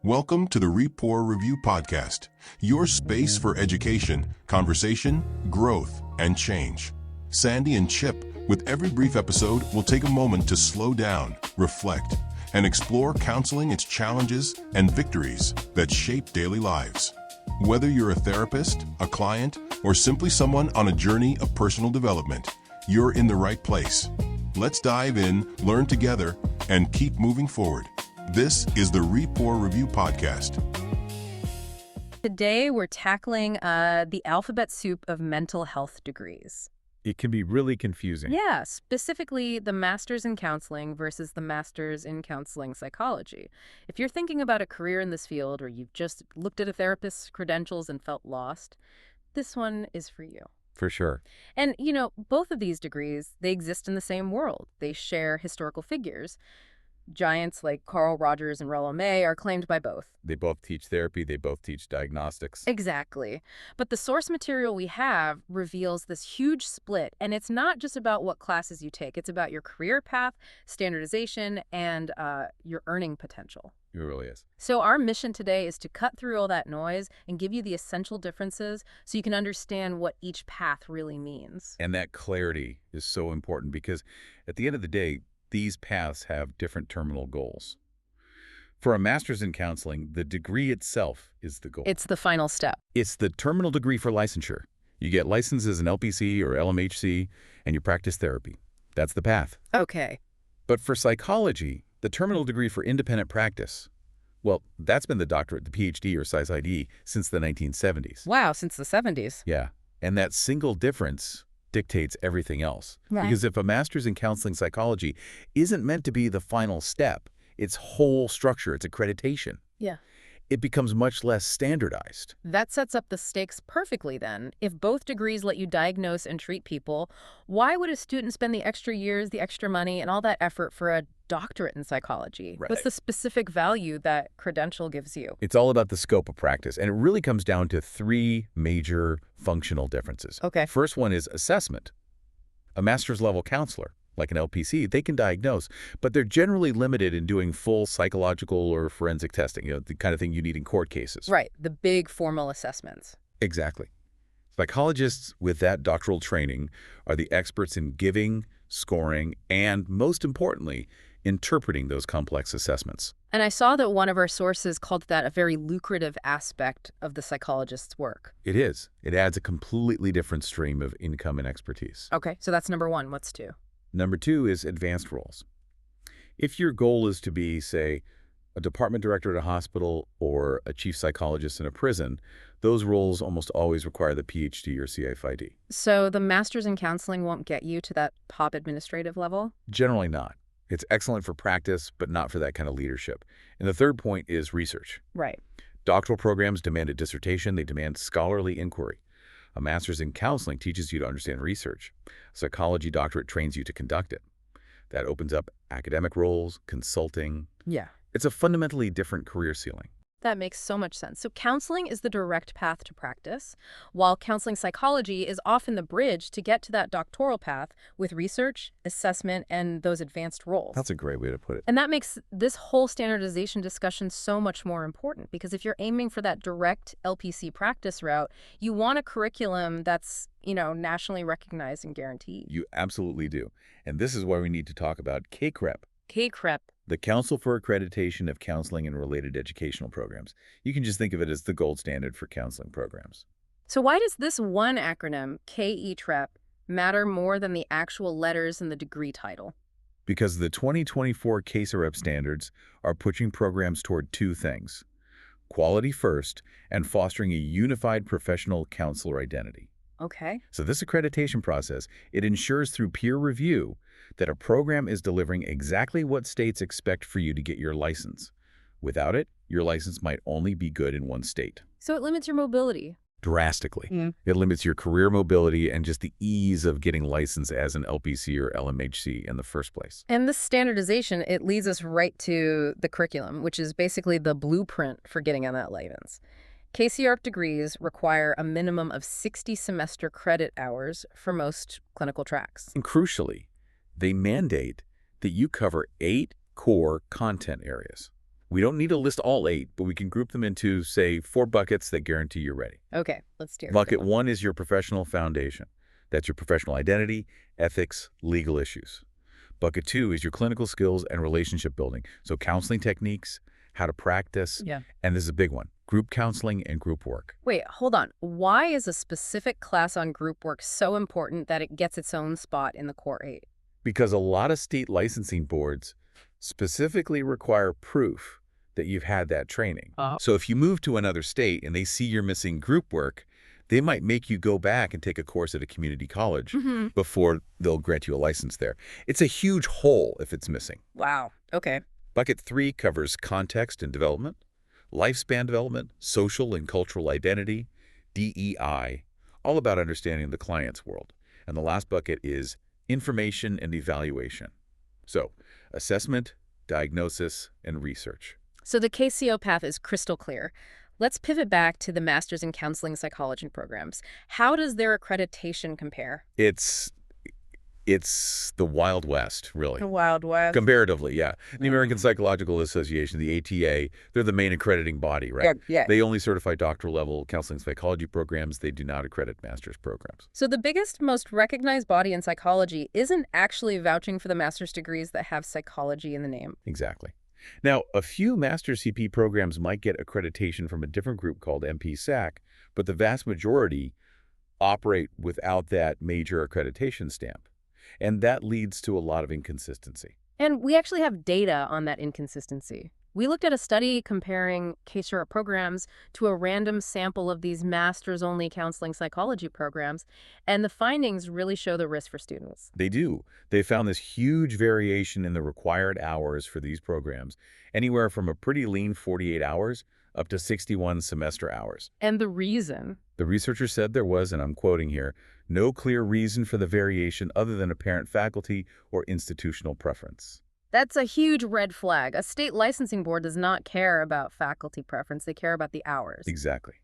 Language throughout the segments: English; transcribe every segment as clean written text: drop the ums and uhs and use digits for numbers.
Welcome to the Rapport Review Podcast, your space for education, conversation, growth, and change. Sandy and Chip, with every brief episode, will take a moment to slow down, reflect, and explore counseling, its challenges, and victories that shape daily lives. Whether you're a therapist, a client, or simply someone on a journey of personal development, you're in the right place. Let's dive in, learn together, and keep moving forward. This is the Rapport Review Podcast. Today, we're tackling the alphabet soup of mental health degrees. It can be really confusing. Yeah, specifically the Master's in Counseling versus the Master's in Counseling Psychology. If you're thinking about a career in this field or you've just looked at a therapist's credentials and felt lost, this one is for you. For sure. And, both of these degrees, they exist in the same world. They share historical figures. Giants like Carl Rogers and Rollo May are claimed by both. They both teach therapy. They both teach diagnostics. Exactly. But the source material we have reveals this huge split, and it's not just about what classes you take. It's about your career path, standardization, and your earning potential. It really is. So our mission today is to cut through all that noise and give you the essential differences so you can understand what each path really means. And that clarity is so important because at the end of the day, these paths have different terminal goals. For a master's in counseling, the degree itself is the goal. It's the final step. It's the terminal degree for licensure. You get licensed as an LPC or LMHC, and you practice therapy. That's the path. Okay. But for psychology, the terminal degree for independent practice, well, that's been the doctorate, the PhD or PsyD, since the 1970s. Wow, since the 70s. Yeah, and that single difference dictates everything else. Right. Because if a master's in counseling psychology isn't meant to be the final step, its whole structure, its accreditation, Yeah. it becomes much less standardized. That sets up the stakes perfectly then. If both degrees let you diagnose and treat people, why would a student spend the extra years, the extra money, and all that effort for a doctorate in psychology? Right. What's the specific value that credential gives you? It's all about the scope of practice, and it really comes down to three major functional differences. Okay. First one is assessment. A master's level counselor, like an LPC, they can diagnose, but they're generally limited in doing full psychological or forensic testing, the kind of thing you need in court cases. Right, the big formal assessments. Exactly. Psychologists with that doctoral training are the experts in giving, scoring, and, most importantly, interpreting those complex assessments. And I saw that one of our sources called that a very lucrative aspect of the psychologist's work. It is. It adds a completely different stream of income and expertise. Okay, so that's number one. What's two? Number two is advanced roles. If your goal is to be, say, a department director at a hospital or a chief psychologist in a prison, those roles almost always require the PhD or CFID. So the master's in counseling won't get you to that top administrative level? Generally not. It's excellent for practice, but not for that kind of leadership. And the third point is research. Right. Doctoral programs demand a dissertation. They demand scholarly inquiry. A master's in counseling teaches you to understand research. A psychology doctorate trains you to conduct it. That opens up academic roles, consulting. Yeah. It's a fundamentally different career ceiling. That makes so much sense. So counseling is the direct path to practice, while counseling psychology is often the bridge to get to that doctoral path with research, assessment, and those advanced roles. That's a great way to put it. And that makes this whole standardization discussion so much more important, because if you're aiming for that direct LPC practice route, you want a curriculum that's, nationally recognized and guaranteed. You absolutely do. And this is why we need to talk about CACREP. CACREP. The Council for Accreditation of Counseling and Related Educational Programs. You can just think of it as the gold standard for counseling programs. So why does this one acronym, CACREP, matter more than the actual letters in the degree title? Because the 2024 CACREP standards are pushing programs toward two things: quality first and fostering a unified professional counselor identity. Okay. So this accreditation process, it ensures through peer review that a program is delivering exactly what states expect for you to get your license. Without it, your license might only be good in one state. So it limits your mobility. Drastically. It limits your career mobility and just the ease of getting licensed as an LPC or LMHC in the first place. And this standardization, it leads us right to the curriculum, which is basically the blueprint for getting on that license. KCRP degrees require a minimum of 60 semester credit hours for most clinical tracks. And crucially, they mandate that you cover 8 core content areas. We don't need to list all 8, but we can group them into, say, 4 buckets that guarantee you're ready. Okay, let's steer. Bucket 1 is your professional foundation. That's your professional identity, ethics, legal issues. Bucket 2 is your clinical skills and relationship building. So counseling techniques, how to practice, Yeah. and this is a big one, group counseling and group work. Wait, hold on. Why is a specific class on group work so important that it gets its own spot in the Core 8? Because a lot of state licensing boards specifically require proof that you've had that training. So if you move to another state and they see you're missing group work, they might make you go back and take a course at a community college before they'll grant you a license there. It's a huge hole if it's missing. Wow. Okay. Bucket 3 covers context and development, lifespan development, social and cultural identity, DEI, all about understanding the client's world. And the last bucket is information and evaluation. So assessment, diagnosis, and research. So the KCO path is crystal clear. Let's pivot back to the Master's in Counseling Psychology programs. How does their accreditation compare? It's the Wild West, really. The Wild West. Comparatively, yeah. The American Psychological Association, the ATA, they're the main accrediting body, right? Yeah. They only certify doctoral-level counseling psychology programs. They do not accredit master's programs. So the biggest, most recognized body in psychology isn't actually vouching for the master's degrees that have psychology in the name. Exactly. Now, a few master CP programs might get accreditation from a different group called MPSAC, but the vast majority operate without that major accreditation stamp. And that leads to a lot of inconsistency. And we actually have data on that inconsistency. We looked at a study comparing CASER programs to a random sample of these master's-only counseling psychology programs, and the findings really show the risk for students. They do. They found this huge variation in the required hours for these programs, anywhere from a pretty lean 48 hours up to 61 semester hours. And the reason? The researcher said there was, and I'm quoting here, no clear reason for the variation other than apparent faculty or institutional preference. That's a huge red flag. A state licensing board does not care about faculty preference. They care about the hours. Exactly.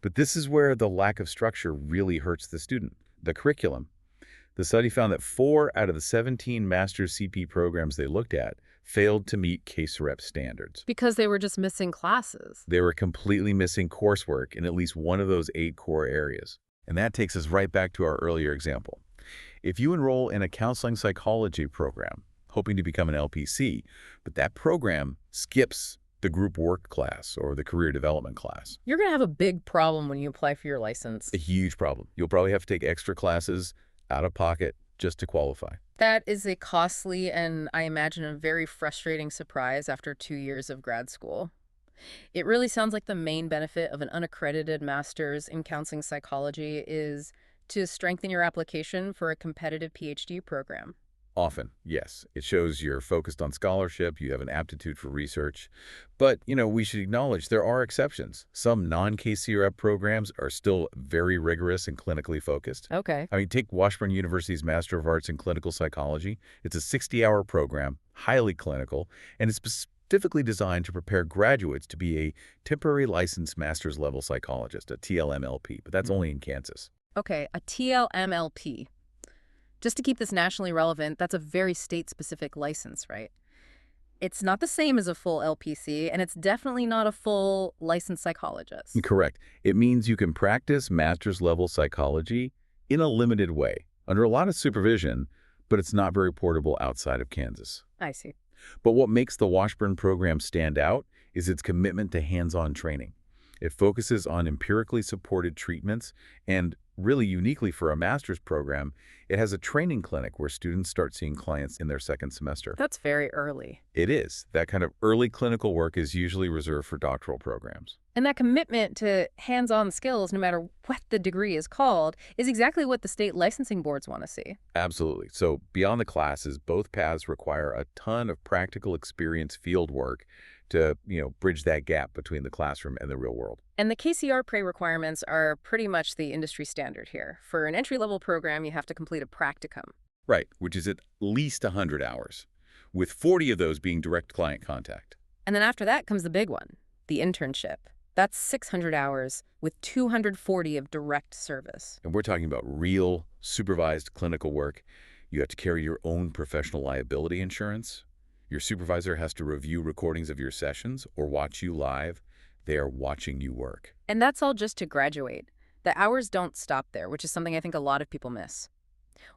But this is where the lack of structure really hurts the student, the curriculum. The study found that 4 out of the 17 master's CP programs they looked at failed to meet CASEREP standards. Because they were just missing classes. They were completely missing coursework in at least one of those 8 core areas. And that takes us right back to our earlier example. If you enroll in a counseling psychology program, hoping to become an LPC, but that program skips the group work class or the career development class. You're going to have a big problem when you apply for your license. A huge problem. You'll probably have to take extra classes out of pocket just to qualify. That is a costly and, I imagine, a very frustrating surprise after 2 years of grad school. It really sounds like the main benefit of an unaccredited master's in counseling psychology is to strengthen your application for a competitive PhD program. Often, yes. It shows you're focused on scholarship, you have an aptitude for research. But, we should acknowledge there are exceptions. Some non-KCREP programs are still very rigorous and clinically focused. Okay. Take Washburn University's Master of Arts in Clinical Psychology. It's a 60-hour program, highly clinical, and it's specifically designed to prepare graduates to be a temporary licensed master's level psychologist, a TLMLP, but that's only in Kansas. Okay, a TLMLP. Just to keep this nationally relevant, that's a very state-specific license, right? It's not the same as a full LPC, and it's definitely not a full licensed psychologist. Correct. It means you can practice master's level psychology in a limited way, under a lot of supervision, but it's not very portable outside of Kansas. I see. But what makes the Washburn program stand out is its commitment to hands-on training. It focuses on empirically supported treatments, and really uniquely for a master's program, it has a training clinic where students start seeing clients in their second semester. That's very early. It is. That kind of early clinical work is usually reserved for doctoral programs. And that commitment to hands-on skills, no matter what the degree is called, is exactly what the state licensing boards want to see. Absolutely. So beyond the classes, both paths require a ton of practical experience field work to, bridge that gap between the classroom and the real world. And the KCR requirements are pretty much the industry standard here. For an entry-level program, you have to complete a practicum. Right, which is at least 100 hours, with 40 of those being direct client contact. And then after that comes the big one, the internship. That's 600 hours with 240 of direct service. And we're talking about real, supervised clinical work. You have to carry your own professional liability insurance. Your supervisor has to review recordings of your sessions or watch you live. They are watching you work. And that's all just to graduate. The hours don't stop there, which is something I think a lot of people miss.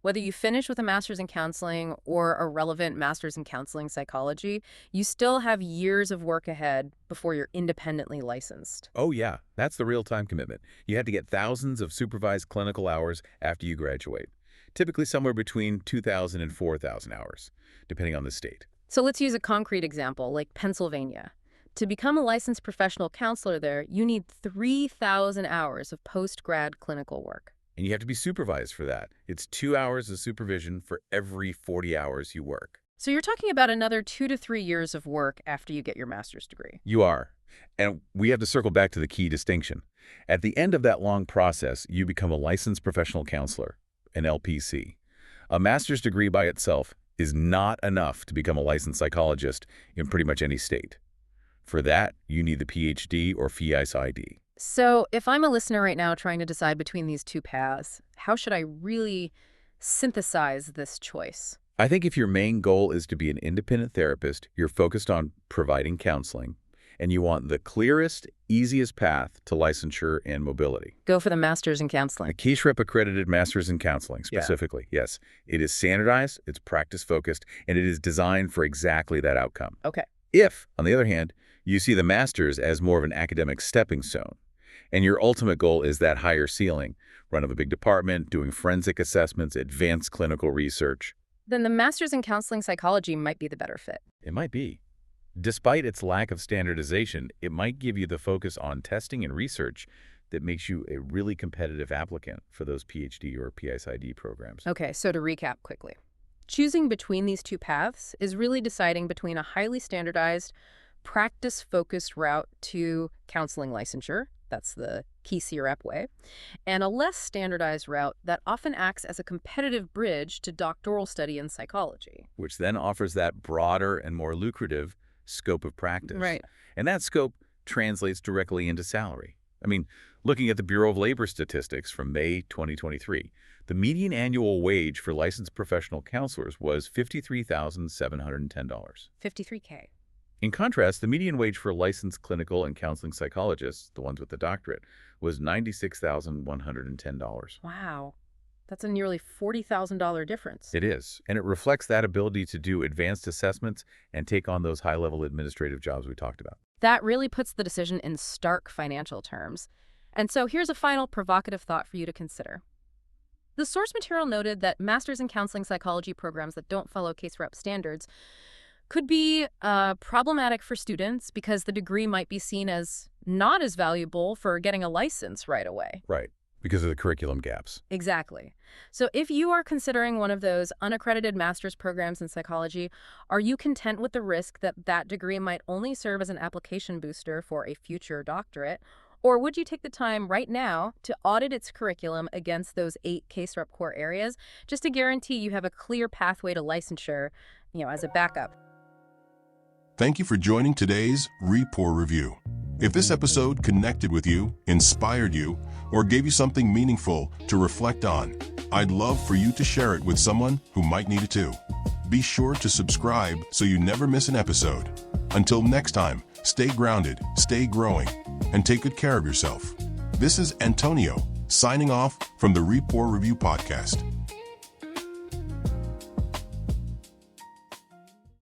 Whether you finish with a master's in counseling or a relevant master's in counseling psychology, you still have years of work ahead before you're independently licensed. Oh yeah, that's the real-time commitment. You have to get thousands of supervised clinical hours after you graduate, typically somewhere between 2,000 and 4,000 hours, depending on the state. So let's use a concrete example, like Pennsylvania. To become a licensed professional counselor there, you need 3,000 hours of post-grad clinical work. And you have to be supervised for that. It's 2 hours of supervision for every 40 hours you work. So you're talking about another 2 to 3 years of work after you get your master's degree. You are. And we have to circle back to the key distinction. At the end of that long process, you become a licensed professional counselor, an LPC. A master's degree by itself is not enough to become a licensed psychologist in pretty much any state. For that, you need the PhD or PhD. So if I'm a listener right now trying to decide between these two paths, how should I really synthesize this choice? I think if your main goal is to be an independent therapist, you're focused on providing counseling, and you want the clearest, easiest path to licensure and mobility. Go for the master's in counseling. A case rep accredited master's in counseling specifically, yes. It is standardized, it's practice-focused, and it is designed for exactly that outcome. Okay. If, on the other hand, you see the master's as more of an academic stepping stone, and your ultimate goal is that higher ceiling, run of a big department, doing forensic assessments, advanced clinical research, then the master's in counseling psychology might be the better fit. it might be. Despite its lack of standardization, it might give you the focus on testing and research that makes you a really competitive applicant for those PhD or PhD programs. Okay, so to recap quickly. Choosing between these two paths is really deciding between a highly standardized, practice-focused route to counseling licensure, that's the key CREP way, and a less standardized route that often acts as a competitive bridge to doctoral study in psychology. Which then offers that broader and more lucrative scope of practice. Right. And that scope translates directly into salary. I mean, looking at the Bureau of Labor statistics from May 2023, the median annual wage for licensed professional counselors was $53,710. $53K. In contrast, the median wage for licensed clinical and counseling psychologists, the ones with the doctorate, was $96,110. Wow. That's a nearly $40,000 difference. It is, and it reflects that ability to do advanced assessments and take on those high-level administrative jobs we talked about. That really puts the decision in stark financial terms. And so here's a final provocative thought for you to consider. The source material noted that master's in counseling psychology programs that don't follow case rep standards could be problematic for students because the degree might be seen as not as valuable for getting a license right away. Right, because of the curriculum gaps. Exactly. So if you are considering one of those unaccredited master's programs in psychology, are you content with the risk that that degree might only serve as an application booster for a future doctorate? Or would you take the time right now to audit its curriculum against those 8 case rep core areas just to guarantee you have a clear pathway to licensure, as a backup? Thank you for joining today's Report Review. If this episode connected with you, inspired you, or gave you something meaningful to reflect on, I'd love for you to share it with someone who might need it too. Be sure to subscribe so you never miss an episode. Until next time, stay grounded, stay growing, and take good care of yourself. This is Antonio, signing off from the Report Review podcast.